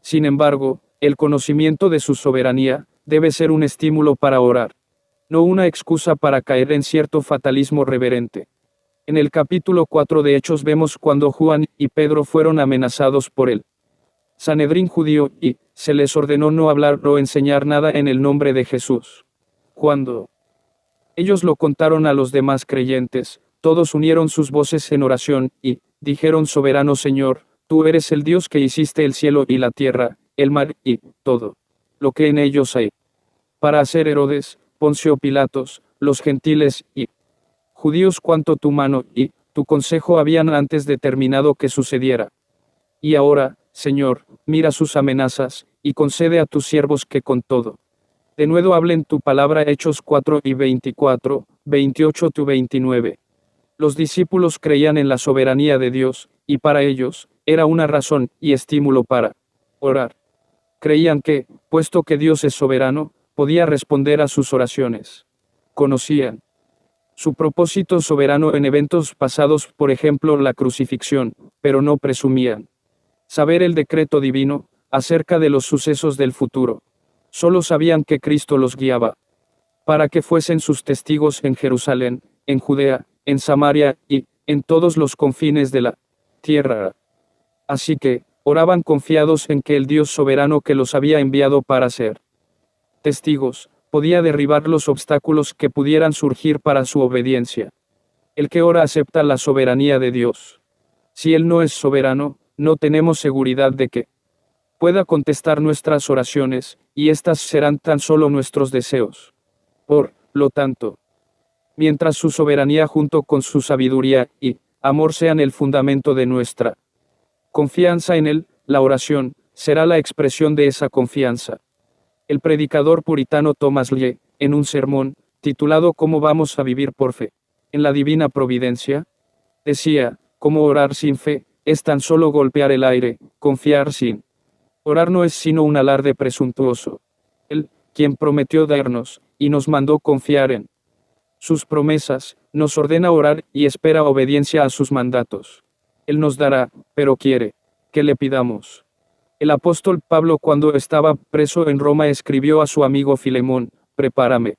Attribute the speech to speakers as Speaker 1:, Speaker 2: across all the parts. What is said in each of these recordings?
Speaker 1: Sin embargo, el conocimiento de su soberanía debe ser un estímulo para orar, no una excusa para caer en cierto fatalismo reverente. En el capítulo 4 de Hechos vemos cuando Juan y Pedro fueron amenazados por el Sanedrín judío, y se les ordenó no hablar o enseñar nada en el nombre de Jesús. Cuando ellos lo contaron a los demás creyentes, todos unieron sus voces en oración, y dijeron: Soberano Señor, tú eres el Dios que hiciste el cielo y la tierra, el mar, y todo lo que en ellos hay. Para hacer Herodes, Poncio Pilatos, los gentiles y judíos cuanto tu mano y tu consejo habían antes determinado que sucediera. Y ahora, Señor, mira sus amenazas, y concede a tus siervos que con todo de nuevo hablen tu palabra. Hechos 4 y 24, 28-29. Los discípulos creían en la soberanía de Dios, y para ellos, era una razón y estímulo para orar. Creían que, puesto que Dios es soberano, podía responder a sus oraciones. Conocían su propósito soberano en eventos pasados, por ejemplo la crucifixión, pero no presumían saber el decreto divino acerca de los sucesos del futuro. Solo sabían que Cristo los guiaba para que fuesen sus testigos en Jerusalén, en Judea, en Samaria y en todos los confines de la tierra. Así que oraban confiados en que el Dios soberano que los había enviado para ser testigos podía derribar los obstáculos que pudieran surgir para su obediencia. El que ora acepta la soberanía de Dios. Si Él no es soberano, no tenemos seguridad de que pueda contestar nuestras oraciones, y éstas serán tan solo nuestros deseos. Por lo tanto, mientras su soberanía junto con su sabiduría y amor sean el fundamento de nuestra confianza en Él, la oración será la expresión de esa confianza. El predicador puritano Thomas Lee, en un sermón titulado ¿Cómo vamos a vivir por fe en la divina providencia?, decía: ¿cómo orar sin fe? Es tan solo golpear el aire. Confiar sin orar no es sino un alarde presuntuoso. Él, quien prometió darnos, y nos mandó confiar en sus promesas, nos ordena orar y espera obediencia a sus mandatos. Él nos dará, pero quiere que le pidamos. El apóstol Pablo, cuando estaba preso en Roma, escribió a su amigo Filemón: prepárame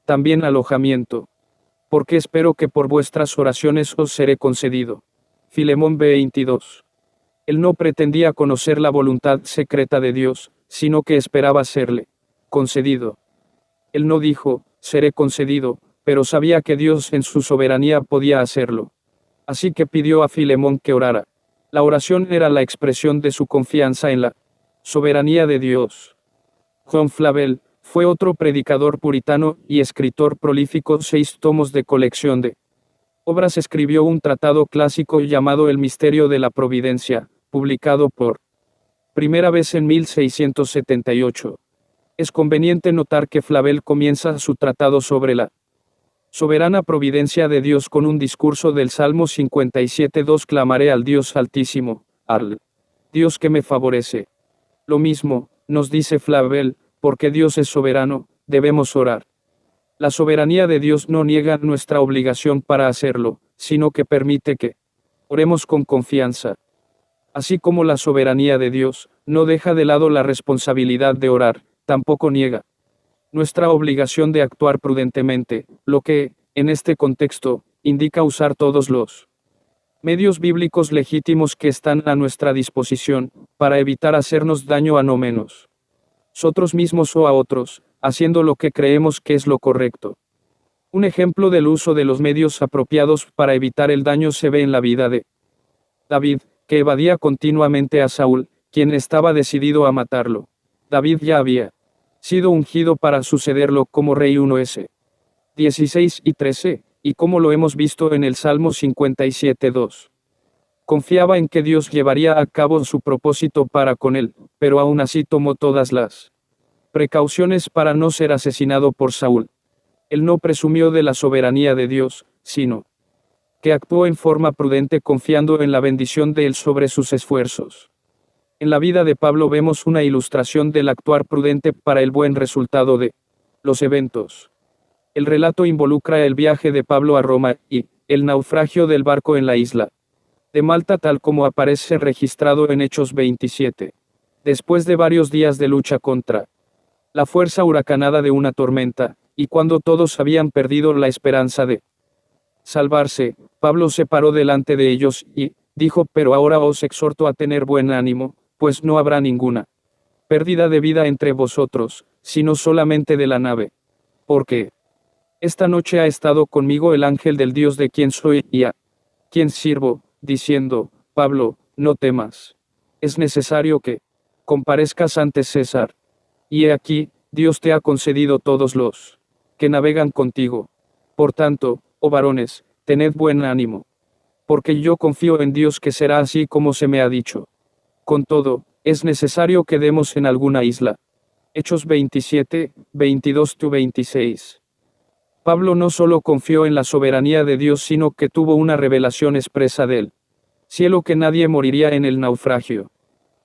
Speaker 1: también alojamiento, porque espero que por vuestras oraciones os seré concedido. Filemón 22. Él no pretendía conocer la voluntad secreta de Dios, sino que esperaba serle concedido. Él no dijo: seré concedido, pero sabía que Dios en su soberanía podía hacerlo. Así que pidió a Filemón que orara. La oración era la expresión de su confianza en la soberanía de Dios. John Flavel fue otro predicador puritano y escritor prolífico. 6 tomos de colección de obras. Escribió un tratado clásico llamado El misterio de la providencia, publicado por primera vez en 1678. Es conveniente notar que Flavel comienza su tratado sobre la soberana providencia de Dios con un discurso del Salmo 57:2: clamaré al Dios Altísimo, al Dios que me favorece. Lo mismo, nos dice Flavel, porque Dios es soberano, debemos orar. La soberanía de Dios no niega nuestra obligación para hacerlo, sino que permite que oremos con confianza. Así como la soberanía de Dios no deja de lado la responsabilidad de orar, tampoco niega nuestra obligación de actuar prudentemente, lo que, en este contexto, indica usar todos los medios bíblicos legítimos que están a nuestra disposición, para evitar hacernos daño a no menos nosotros mismos o a otros, haciendo lo que creemos que es lo correcto. Un ejemplo del uso de los medios apropiados para evitar el daño se ve en la vida de David, que evadía continuamente a Saúl, quien estaba decidido a matarlo. David ya había sido ungido para sucederlo como rey. 1 16 y 13, y como lo hemos visto en el Salmo 57:2. Confiaba en que Dios llevaría a cabo su propósito para con él, pero aún así tomó todas las precauciones para no ser asesinado por Saúl. Él no presumió de la soberanía de Dios, sino que actuó en forma prudente confiando en la bendición de Él sobre sus esfuerzos. En la vida de Pablo vemos una ilustración del actuar prudente para el buen resultado de los eventos. El relato involucra el viaje de Pablo a Roma y el naufragio del barco en la isla de Malta, tal como aparece registrado en Hechos 27. Después de varios días de lucha contra la fuerza huracanada de una tormenta, y cuando todos habían perdido la esperanza de salvarse, Pablo se paró delante de ellos y dijo: pero ahora os exhorto a tener buen ánimo, pues no habrá ninguna pérdida de vida entre vosotros, sino solamente de la nave. Porque esta noche ha estado conmigo el ángel del Dios de quien soy y a quien sirvo, diciendo: Pablo, no temas. Es necesario que comparezcas ante César. Y he aquí, Dios te ha concedido todos los que navegan contigo. Por tanto, oh varones, tened buen ánimo. Porque yo confío en Dios que será así como se me ha dicho. Con todo, es necesario que demos en alguna isla. Hechos 27, 22-26. Pablo no solo confió en la soberanía de Dios, sino que tuvo una revelación expresa del cielo que nadie moriría en el naufragio.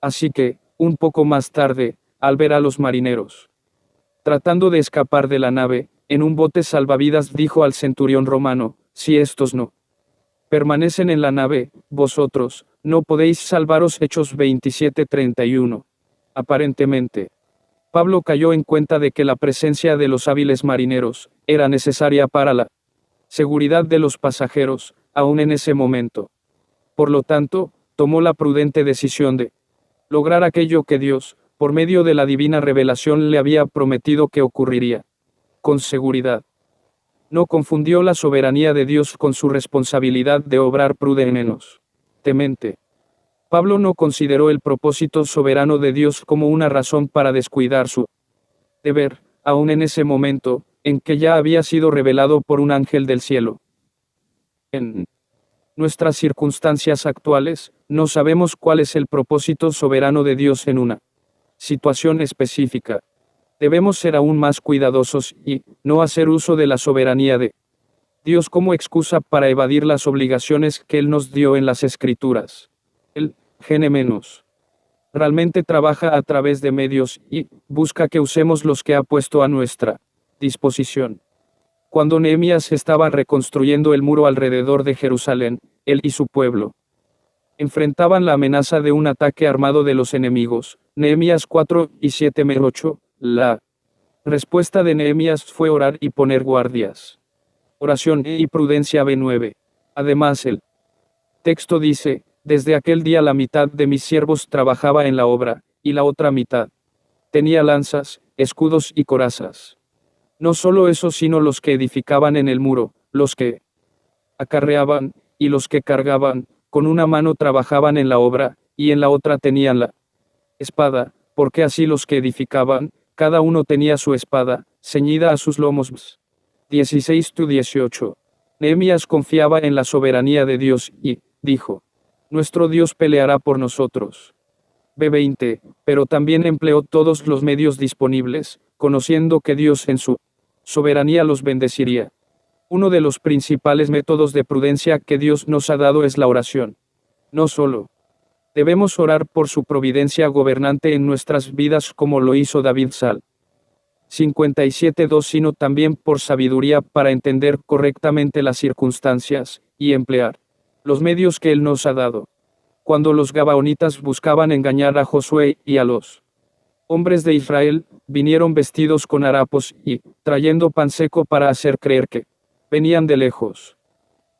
Speaker 1: Así que, un poco más tarde, al ver a los marineros tratando de escapar de la nave, en un bote salvavidas dijo al centurión romano: si estos no permanecen en la nave, vosotros no podéis salvaros. Hechos 27:31. Aparentemente, Pablo cayó en cuenta de que la presencia de los hábiles marineros era necesaria para la seguridad de los pasajeros, aún en ese momento. Por lo tanto, tomó la prudente decisión de lograr aquello que Dios, por medio de la divina revelación, le había prometido que ocurriría. Con seguridad. No confundió la soberanía de Dios con su responsabilidad de obrar prudentemente. Pablo no consideró el propósito soberano de Dios como una razón para descuidar su deber, aun en ese momento, en que ya había sido revelado por un ángel del cielo. En nuestras circunstancias actuales, no sabemos cuál es el propósito soberano de Dios en una situación específica. Debemos ser aún más cuidadosos y no hacer uso de la soberanía de Dios como excusa para evadir las obligaciones que Él nos dio en las Escrituras. Él, realmente trabaja a través de medios y busca que usemos los que ha puesto a nuestra disposición. Cuando Nehemías estaba reconstruyendo el muro alrededor de Jerusalén, él y su pueblo enfrentaban la amenaza de un ataque armado de los enemigos. Nehemías 4:7-8. La respuesta de Nehemías fue orar y poner guardias. Oración y prudencia. B9. Además, el texto dice: desde aquel día la mitad de mis siervos trabajaba en la obra, y la otra mitad tenía lanzas, escudos y corazas. No solo eso, sino los que edificaban en el muro, los que acarreaban, y los que cargaban, con una mano trabajaban en la obra, y en la otra tenían la espada, porque así los que edificaban, cada uno tenía su espada, ceñida a sus lomos. 16-18. Nehemías confiaba en la soberanía de Dios, y dijo: nuestro Dios peleará por nosotros. B20. Pero también empleó todos los medios disponibles, conociendo que Dios en su soberanía los bendeciría. Uno de los principales métodos de prudencia que Dios nos ha dado es la oración. No solo debemos orar por su providencia gobernante en nuestras vidas como lo hizo David Sal. 57:2, sino también por sabiduría para entender correctamente las circunstancias, y emplear los medios que Él nos ha dado. Cuando los gabaonitas buscaban engañar a Josué y a los hombres de Israel, vinieron vestidos con harapos y trayendo pan seco para hacer creer que venían de lejos.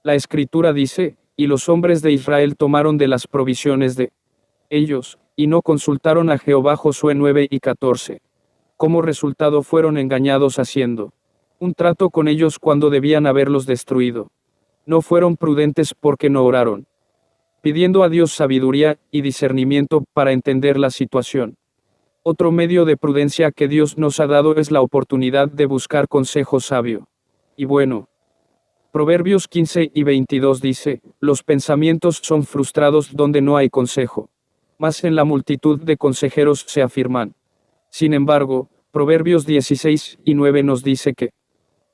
Speaker 1: La Escritura dice: y los hombres de Israel tomaron de las provisiones de ellos, y no consultaron a Jehová. Josué 9:14. Como resultado fueron engañados haciendo un trato con ellos cuando debían haberlos destruido. No fueron prudentes porque no oraron, pidiendo a Dios sabiduría y discernimiento para entender la situación. Otro medio de prudencia que Dios nos ha dado es la oportunidad de buscar consejo sabio y bueno. Proverbios 15:22 dice: los pensamientos son frustrados donde no hay consejo, mas en la multitud de consejeros se afirman. Sin embargo, Proverbios 16:9 nos dice que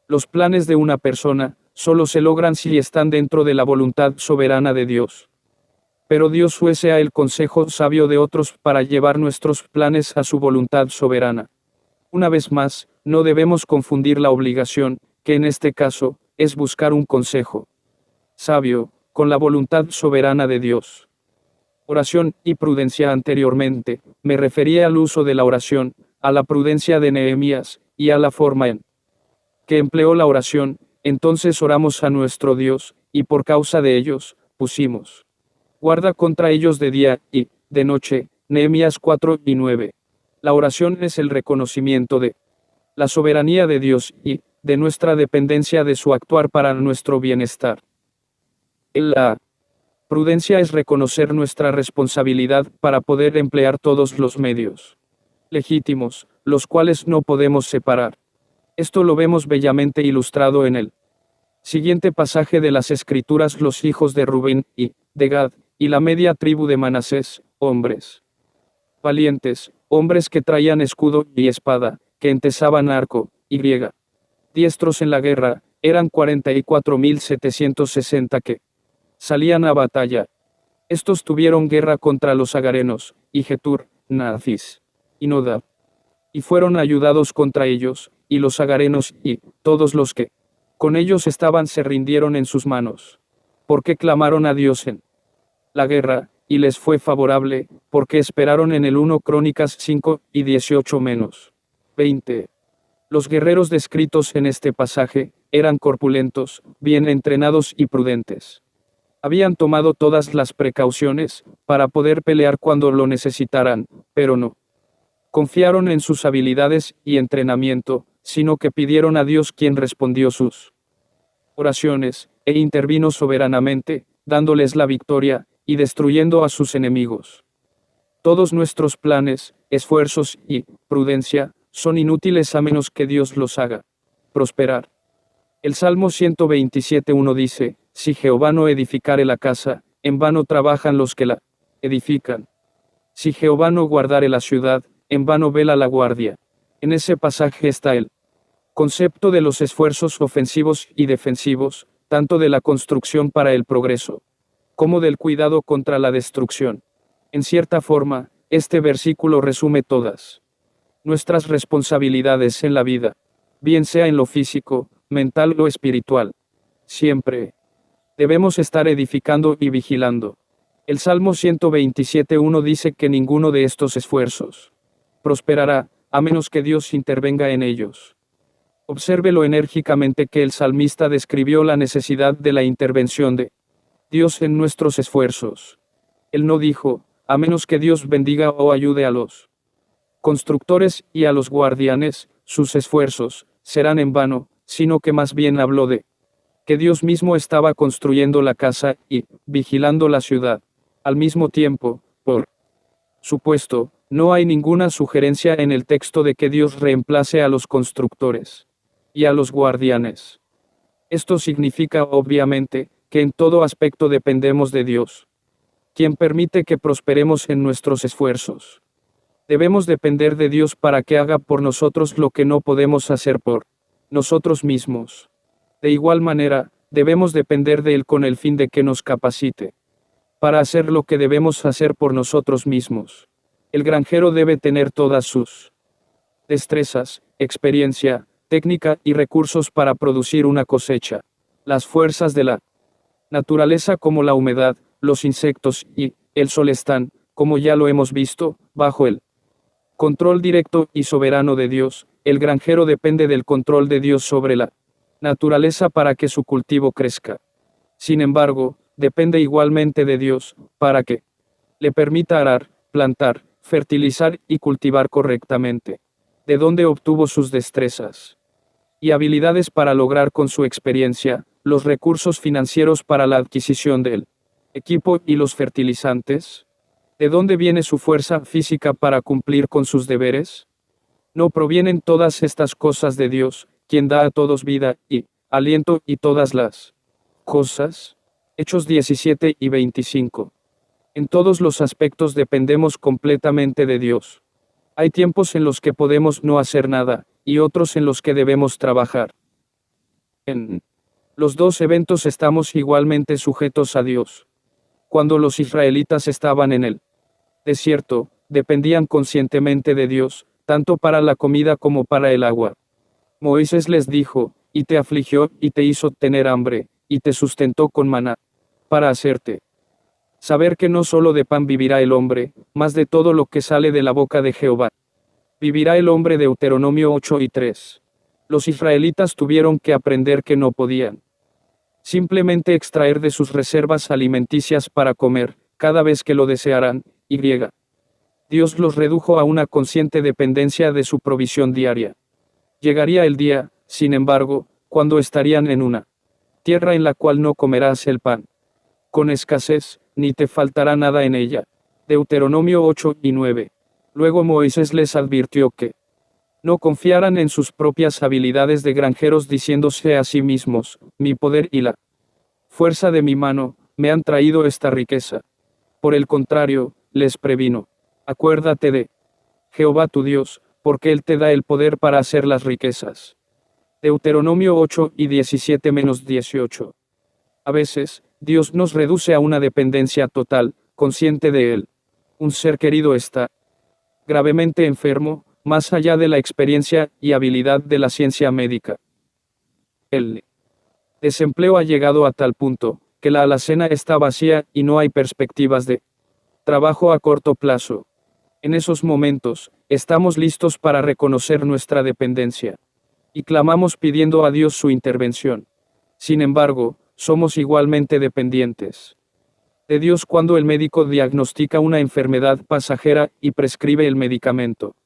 Speaker 1: los planes de una persona solo se logran si están dentro de la voluntad soberana de Dios. Pero Dios usa el consejo sabio de otros para llevar nuestros planes a su voluntad soberana. Una vez más, no debemos confundir la obligación, que en este caso, es buscar un consejo sabio, con la voluntad soberana de Dios. Oración y prudencia. Anteriormente, me refería al uso de la oración, a la prudencia de Nehemías, y a la forma en que empleó la oración. Entonces oramos a nuestro Dios, y por causa de ellos, pusimos guarda contra ellos de día y de noche. Nehemías 4:9. La oración es el reconocimiento de la soberanía de Dios y de nuestra dependencia de su actuar para nuestro bienestar. La prudencia es reconocer nuestra responsabilidad para poder emplear todos los medios legítimos, los cuales no podemos separar. Esto lo vemos bellamente ilustrado en el siguiente pasaje de las Escrituras: los hijos de Rubén y de Gad, y la media tribu de Manasés, hombres valientes, hombres que traían escudo y espada, que entesaban arco y griega. Diestros en la guerra, eran 44.760 que salían a batalla. Estos tuvieron guerra contra los agarenos, y Getur, Nafis, y Nodab. Y fueron ayudados contra ellos, y los agarenos, y todos los que con ellos estaban se rindieron en sus manos. Porque clamaron a Dios en la guerra, y les fue favorable, porque esperaron en el 1 Crónicas 5:18-20. Los guerreros descritos en este pasaje, eran corpulentos, bien entrenados y prudentes. Habían tomado todas las precauciones, para poder pelear cuando lo necesitaran, pero no confiaron en sus habilidades y entrenamiento, sino que pidieron a Dios, quien respondió sus oraciones, e intervino soberanamente, dándoles la victoria, y destruyendo a sus enemigos. Todos nuestros planes, esfuerzos y prudencia son inútiles a menos que Dios los haga prosperar. El Salmo 127:1 dice: si Jehová no edificare la casa, en vano trabajan los que la edifican. Si Jehová no guardare la ciudad, en vano vela la guardia. En ese pasaje está el concepto de los esfuerzos ofensivos y defensivos, tanto de la construcción para el progreso, como del cuidado contra la destrucción. En cierta forma, este versículo resume todas nuestras responsabilidades en la vida, bien sea en lo físico, mental o espiritual. Siempre debemos estar edificando y vigilando. El Salmo 127:1 dice que ninguno de estos esfuerzos prosperará, a menos que Dios intervenga en ellos. Observe lo enérgicamente que el salmista describió la necesidad de la intervención de Dios en nuestros esfuerzos. Él no dijo, a menos que Dios bendiga o ayude a los constructores y a los guardianes, sus esfuerzos serán en vano, sino que más bien habló de que Dios mismo estaba construyendo la casa y vigilando la ciudad. Al mismo tiempo, por supuesto, no hay ninguna sugerencia en el texto de que Dios reemplace a los constructores y a los guardianes. Esto significa, obviamente, que en todo aspecto dependemos de Dios, quien permite que prosperemos en nuestros esfuerzos. Debemos depender de Dios para que haga por nosotros lo que no podemos hacer por nosotros mismos. De igual manera, debemos depender de Él con el fin de que nos capacite para hacer lo que debemos hacer por nosotros mismos. El granjero debe tener todas sus destrezas, experiencia, técnica y recursos para producir una cosecha. Las fuerzas de la naturaleza, como la humedad, los insectos y el sol, están, como ya lo hemos visto, bajo el control directo y soberano de Dios. El granjero depende del control de Dios sobre la naturaleza para que su cultivo crezca. Sin embargo, depende igualmente de Dios, para que le permita arar, plantar, fertilizar y cultivar correctamente. ¿De dónde obtuvo sus destrezas y habilidades para lograr con su experiencia los recursos financieros para la adquisición del equipo y los fertilizantes? ¿De dónde viene su fuerza física para cumplir con sus deberes? ¿No provienen todas estas cosas de Dios, quien da a todos vida y aliento y todas las cosas? Hechos 17:25. En todos los aspectos dependemos completamente de Dios. Hay tiempos en los que podemos no hacer nada, y otros en los que debemos trabajar. En los dos eventos estamos igualmente sujetos a Dios. Cuando los israelitas estaban en el desierto, dependían conscientemente de Dios, tanto para la comida como para el agua. Moisés les dijo, y te afligió, y te hizo tener hambre, y te sustentó con maná, para hacerte Saber que no solo de pan vivirá el hombre, mas de todo lo que sale de la boca de Jehová. Vivirá el hombre. Deuteronomio 8:3. Los israelitas tuvieron que aprender que no podían simplemente extraer de sus reservas alimenticias para comer, cada vez que lo desearan, y Dios los redujo a una consciente dependencia de su provisión diaria. Llegaría el día, sin embargo, cuando estarían en una tierra en la cual no comerás el pan con escasez, ni te faltará nada en ella. Deuteronomio 8:9. Luego Moisés les advirtió que no confiaran en sus propias habilidades de granjeros diciéndose a sí mismos, mi poder y la fuerza de mi mano, me han traído esta riqueza. Por el contrario, les previno. Acuérdate de Jehová tu Dios, porque Él te da el poder para hacer las riquezas. Deuteronomio 8:17-18. A veces, Dios nos reduce a una dependencia total, consciente de Él. Un ser querido está gravemente enfermo, más allá de la experiencia y habilidad de la ciencia médica. El desempleo ha llegado a tal punto, que la alacena está vacía y no hay perspectivas de trabajo a corto plazo. En esos momentos, estamos listos para reconocer nuestra dependencia. Y clamamos pidiendo a Dios su intervención. Sin embargo, somos igualmente dependientes de Dios cuando el médico diagnostica una enfermedad pasajera y prescribe el medicamento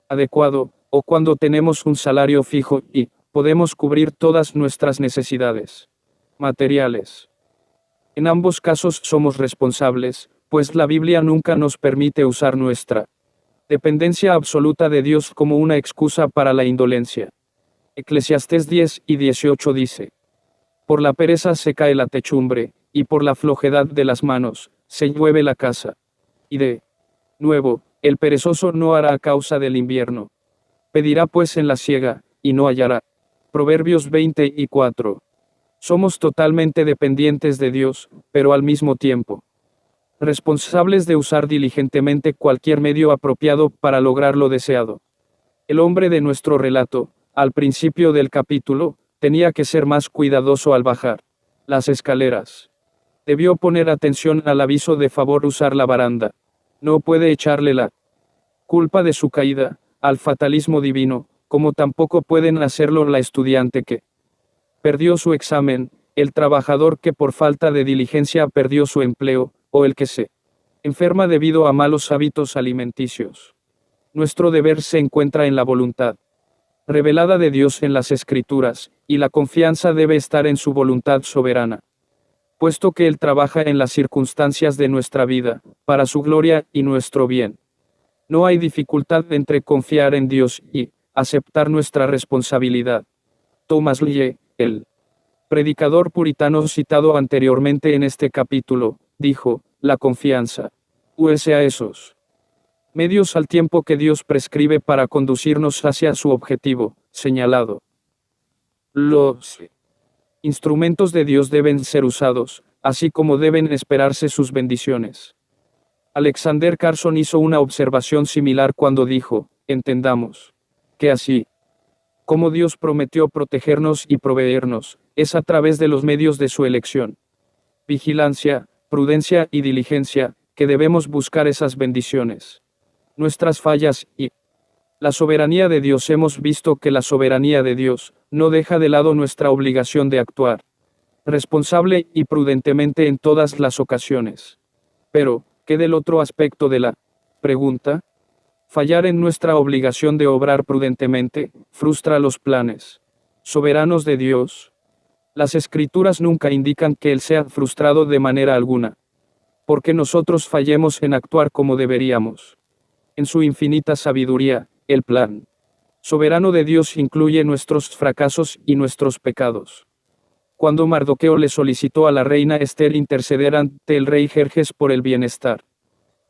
Speaker 1: adecuado, o cuando tenemos un salario fijo y podemos cubrir todas nuestras necesidades materiales. En ambos casos somos responsables, pues la Biblia nunca nos permite usar nuestra dependencia absoluta de Dios como una excusa para la indolencia. Eclesiastés 10:18 dice: por la pereza se cae la techumbre, y por la flojedad de las manos, se llueve la casa. Y de nuevo, el perezoso no hará a causa del invierno. Pedirá pues en la siega, y no hallará. Proverbios 20:4. Somos totalmente dependientes de Dios, pero al mismo tiempo responsables de usar diligentemente cualquier medio apropiado para lograr lo deseado. El hombre de nuestro relato, al principio del capítulo, tenía que ser más cuidadoso al bajar las escaleras. Debió poner atención al aviso de favor usar la baranda. No puede echarle la culpa de su caída al fatalismo divino, como tampoco pueden hacerlo la estudiante que perdió su examen, el trabajador que por falta de diligencia perdió su empleo, o el que se enferma debido a malos hábitos alimenticios. Nuestro deber se encuentra en la voluntad revelada de Dios en las Escrituras, y la confianza debe estar en su voluntad soberana. Puesto que Él trabaja en las circunstancias de nuestra vida, para su gloria y nuestro bien. No hay dificultad entre confiar en Dios y aceptar nuestra responsabilidad. Thomas Lee, el predicador puritano citado anteriormente en este capítulo, dijo, la confianza usa esos medios al tiempo que Dios prescribe para conducirnos hacia su objetivo señalado. Los instrumentos de Dios deben ser usados, así como deben esperarse sus bendiciones. Alexander Carson hizo una observación similar cuando dijo, entendamos que así como Dios prometió protegernos y proveernos, es a través de los medios de su elección, vigilancia, prudencia y diligencia, que debemos buscar esas bendiciones. Nuestras fallas y la soberanía de Dios. Hemos visto que la soberanía de Dios no deja de lado nuestra obligación de actuar responsable y prudentemente en todas las ocasiones. Pero, ¿qué del otro aspecto de la pregunta? Fallar en nuestra obligación de obrar prudentemente, frustra los planes soberanos de Dios. Las Escrituras nunca indican que Él sea frustrado de manera alguna. Porque nosotros fallemos en actuar como deberíamos. En su infinita sabiduría, el plan soberano de Dios incluye nuestros fracasos y nuestros pecados. Cuando Mardoqueo le solicitó a la reina Esther interceder ante el rey Jerjes por el bienestar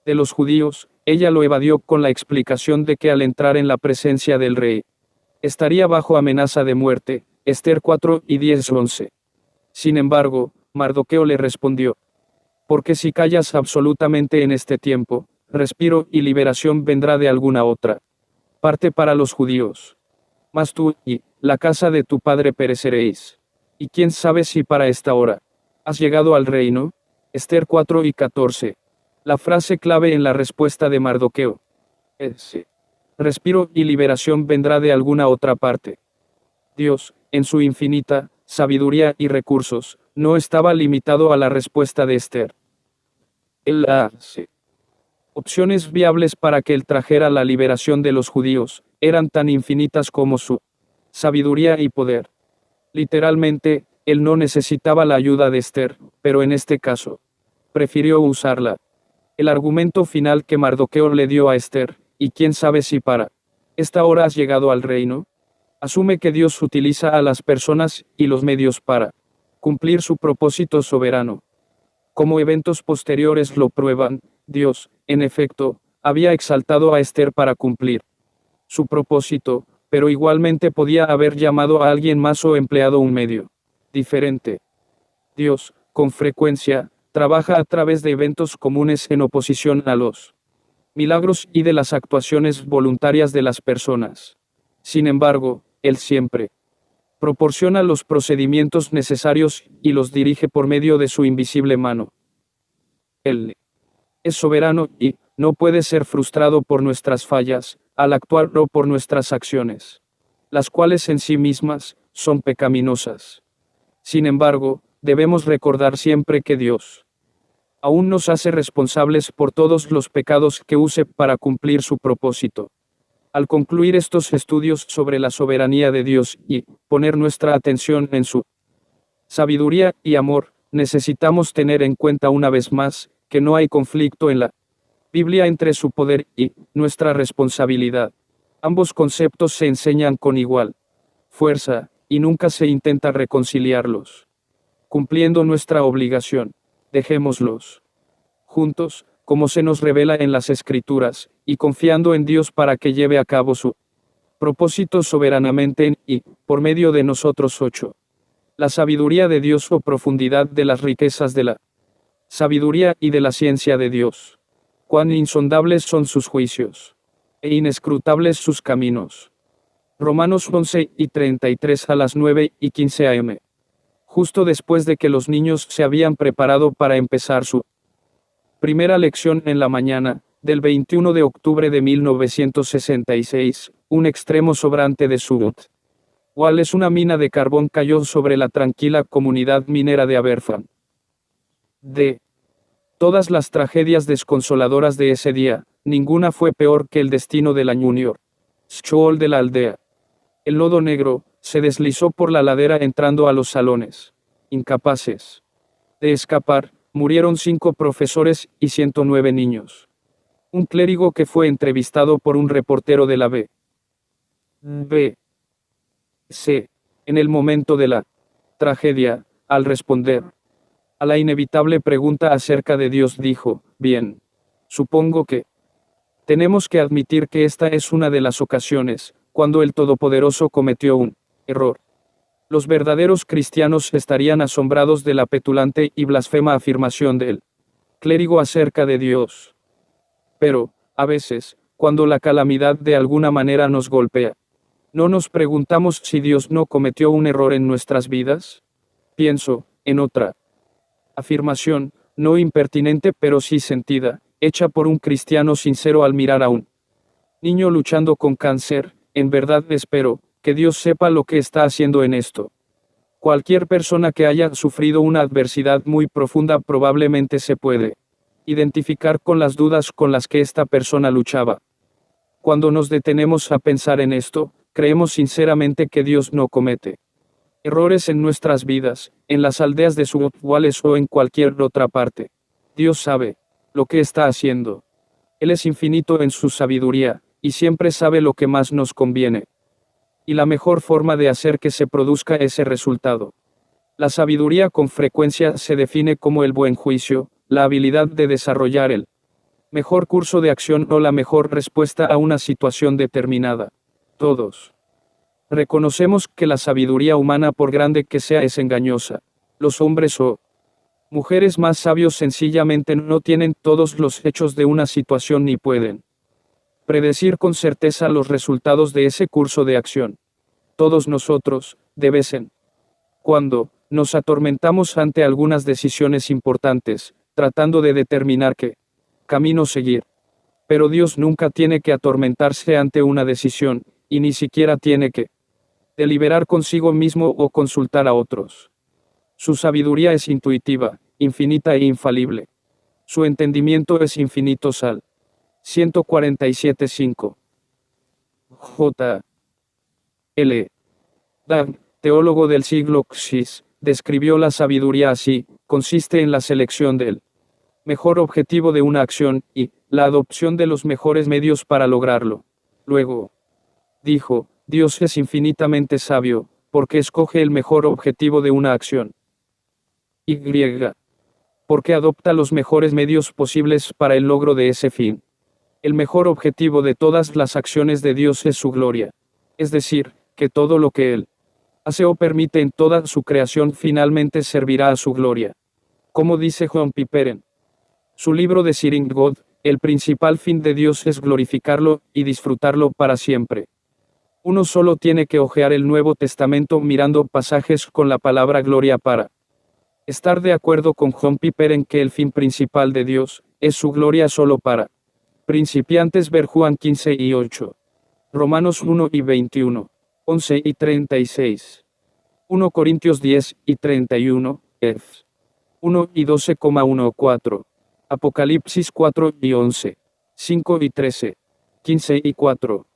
Speaker 1: de los judíos, ella lo evadió con la explicación de que al entrar en la presencia del rey, estaría bajo amenaza de muerte, Esther 4:10-11. Sin embargo, Mardoqueo le respondió, porque si callas absolutamente en este tiempo, respiro y liberación vendrá de alguna otra parte para los judíos. Mas tú y la casa de tu padre pereceréis. Y quién sabe si para esta hora has llegado al reino. Esther 4 y 14. La frase clave en la respuesta de Mardoqueo es: respiro y liberación vendrá de alguna otra parte. Dios, en su infinita sabiduría y recursos, no estaba limitado a la respuesta de Esther. Él hace opciones viables para que él trajera la liberación de los judíos, eran tan infinitas como su sabiduría y poder. Literalmente, él no necesitaba la ayuda de Esther, pero en este caso, prefirió usarla. El argumento final que Mardoqueo le dio a Esther, y quién sabe si para esta hora has llegado al reino, asume que Dios utiliza a las personas y los medios para cumplir su propósito soberano. Como eventos posteriores lo prueban, Dios, en efecto, había exaltado a Esther para cumplir su propósito, pero igualmente podía haber llamado a alguien más o empleado un medio diferente. Dios, con frecuencia, trabaja a través de eventos comunes en oposición a los milagros y de las actuaciones voluntarias de las personas. Sin embargo, Él siempre proporciona los procedimientos necesarios y los dirige por medio de su invisible mano. Él es soberano y no puede ser frustrado por nuestras fallas, al actuar o por nuestras acciones, las cuales en sí mismas son pecaminosas. Sin embargo, debemos recordar siempre que Dios aún nos hace responsables por todos los pecados que use para cumplir su propósito. Al concluir estos estudios sobre la soberanía de Dios y poner nuestra atención en su sabiduría y amor, necesitamos tener en cuenta una vez más que no hay conflicto en la Biblia entre su poder y nuestra responsabilidad. Ambos conceptos se enseñan con igual fuerza, y nunca se intenta reconciliarlos. Cumpliendo nuestra obligación, dejémoslos juntos, como se nos revela en las Escrituras, y confiando en Dios para que lleve a cabo su propósito soberanamente en y por medio de nosotros. 8. La sabiduría de Dios o profundidad de las riquezas de la sabiduría y de la ciencia de Dios. Cuán insondables son sus juicios, e inescrutables sus caminos. Romanos 11 y 33 a las 9 y 15 am. Justo después de que los niños se habían preparado para empezar su primera lección en la mañana, del 21 de octubre de 1966, un extremo sobrante de Subut, cual es una mina de carbón, cayó sobre la tranquila comunidad minera de Aberfan. De todas las tragedias desconsoladoras de ese día, ninguna fue peor que el destino de la Junior School de la aldea. El lodo negro se deslizó por la ladera entrando a los salones. Incapaces de escapar, murieron 5 profesores y 109 niños. Un clérigo que fue entrevistado por un reportero de la BBC en el momento de la tragedia, al responder a la inevitable pregunta acerca de Dios, dijo: bien, supongo que tenemos que admitir que esta es una de las ocasiones cuando el Todopoderoso cometió un error. Los verdaderos cristianos estarían asombrados de la petulante y blasfema afirmación del clérigo acerca de Dios. Pero, a veces, cuando la calamidad de alguna manera nos golpea, ¿no nos preguntamos si Dios no cometió un error en nuestras vidas? Pienso en otra afirmación, no impertinente pero sí sentida, hecha por un cristiano sincero al mirar a un niño luchando con cáncer: en verdad espero que Dios sepa lo que está haciendo en esto. Cualquier persona que haya sufrido una adversidad muy profunda probablemente se puede identificar con las dudas con las que esta persona luchaba. Cuando nos detenemos a pensar en esto, creemos sinceramente que Dios no comete errores en nuestras vidas, en las aldeas de Subut o en cualquier otra parte. Dios sabe lo que está haciendo. Él es infinito en su sabiduría, y siempre sabe lo que más nos conviene y la mejor forma de hacer que se produzca ese resultado. La sabiduría con frecuencia se define como el buen juicio, la habilidad de desarrollar el mejor curso de acción o la mejor respuesta a una situación determinada. Todos reconocemos que la sabiduría humana, por grande que sea, es engañosa. Los hombres o mujeres más sabios sencillamente no tienen todos los hechos de una situación ni pueden predecir con certeza los resultados de ese curso de acción. Todos nosotros, de vez en cuando, nos atormentamos ante algunas decisiones importantes, tratando de determinar qué camino seguir. Pero Dios nunca tiene que atormentarse ante una decisión, y ni siquiera tiene que deliberar consigo mismo o consultar a otros. Su sabiduría es intuitiva, infinita e infalible. Su entendimiento es infinito. Sal. 147:5. J. L. Dag, teólogo del siglo XVI, describió la sabiduría así: consiste en la selección del mejor objetivo de una acción, y la adopción de los mejores medios para lograrlo. Luego, dijo, Dios es infinitamente sabio, porque escoge el mejor objetivo de una acción. Y. Porque adopta los mejores medios posibles para el logro de ese fin. El mejor objetivo de todas las acciones de Dios es su gloria. Es decir, que todo lo que Él hace o permite en toda su creación finalmente servirá a su gloria. Como dice John Piper en su libro de Seeing God, el principal fin de Dios es glorificarlo y disfrutarlo para siempre. Uno solo tiene que hojear el Nuevo Testamento mirando pasajes con la palabra gloria para estar de acuerdo con John Piper en que el fin principal de Dios es su gloria solo para principiantes. Ver Juan 15:8. Romanos 1:21, 11:36. 1 Corintios 10:31, F. 1:12,14. Apocalipsis 4:11, 5:13, 15:4.